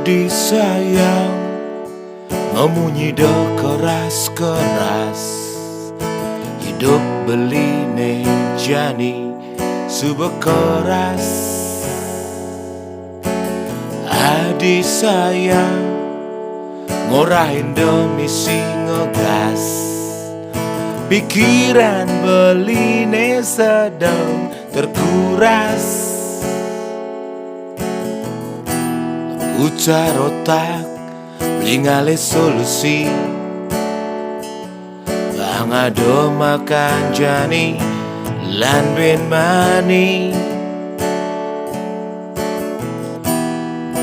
Adik sayang memunyi keras-keras, hidup beline jani subekeras. Adik sayang ngorahin demi si ngegas, pikiran beline sedang terkuras. Putar otak beli solusi, bang ado makan jani lan ben mani,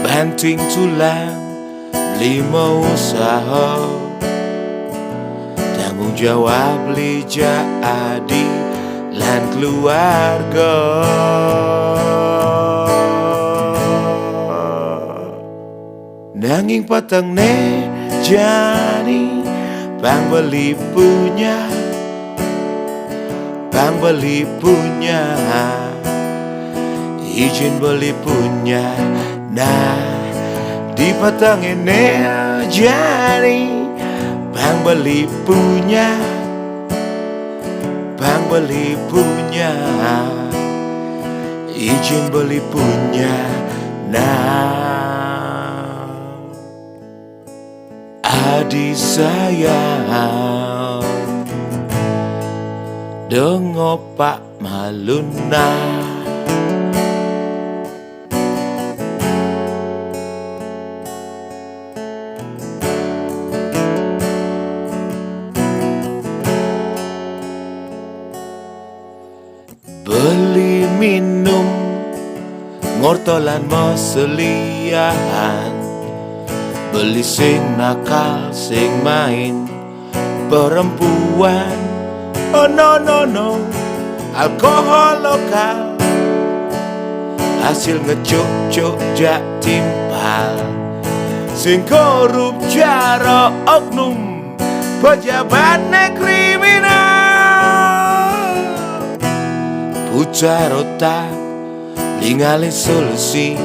banting tulang beli mau usaha, tanggung jawab beli jadi lan keluarga. Nanging patang ne jani bang beli punya, bang beli punya, izin beli punya. Nah di patang ne jani bang beli punya, bang beli punya, izin beli punya. Nah adik sayang dengo Pak Maluna, beli minum ngortolan mau seliahan, beli sing nakal sing main perempuan. Oh no no no, alkohol lokal hasil ngecuk-cuk jak timpal, sing korup jaro oknum pejabat kriminal. Putar otak ningali solusi,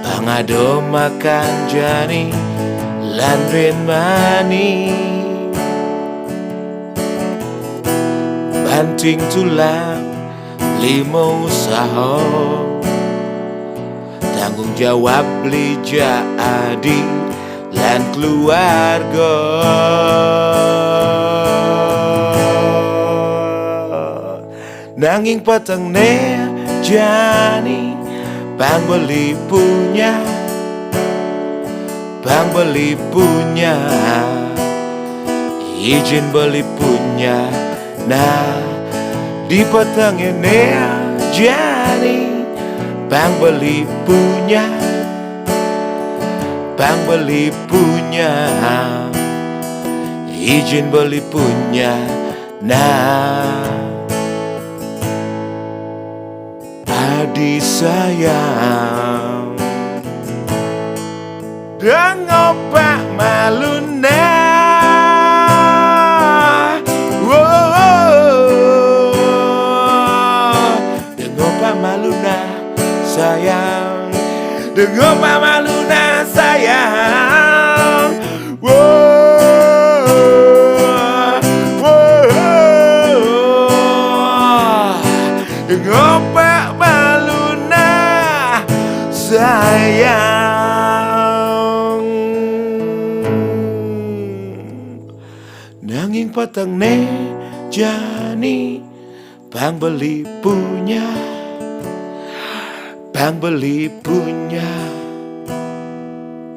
bang ado makan jani lan ben mani, banting tulang lima usaha, tanggung jawab beli jadi lan keluarga. Nanging patang ne jani bang beli punya, bang beli punya, izin beli punya. Nah di patang ini jani bang beli punya, bang beli punya, izin beli punya. Nah adik sayang dengo Pak Maluna, dengo Pak Maluna sayang, dengo Pak Maluna sayang. Dengo Pak Maluna sayang. Nanging patang ne jani bang beli punya, bang beli punya,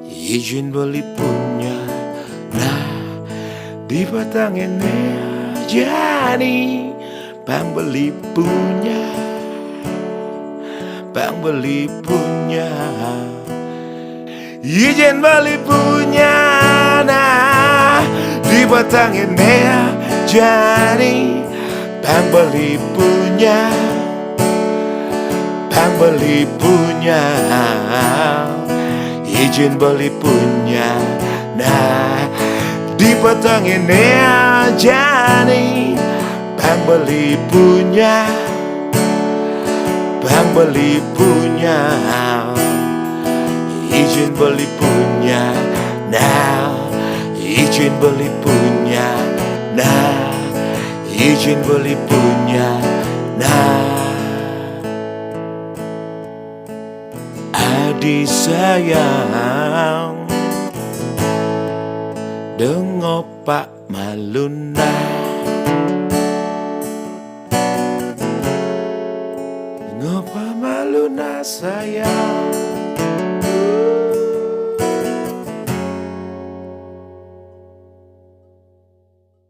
izin beli punya. Nah di patang ne jani bang beli punya, bang beli punya, izin beli punya. Nah di batang ini jadi bang beli punya, bang beli punya, izin beli punya. Nah di batang ini jadi bang beli punya, bang beli punya, izin beli punya. Nah, izin beli punya. Nah, izin beli punya. Nah, adik sayang, dengo Pak Maluna, dengo Pak Maluna sayang.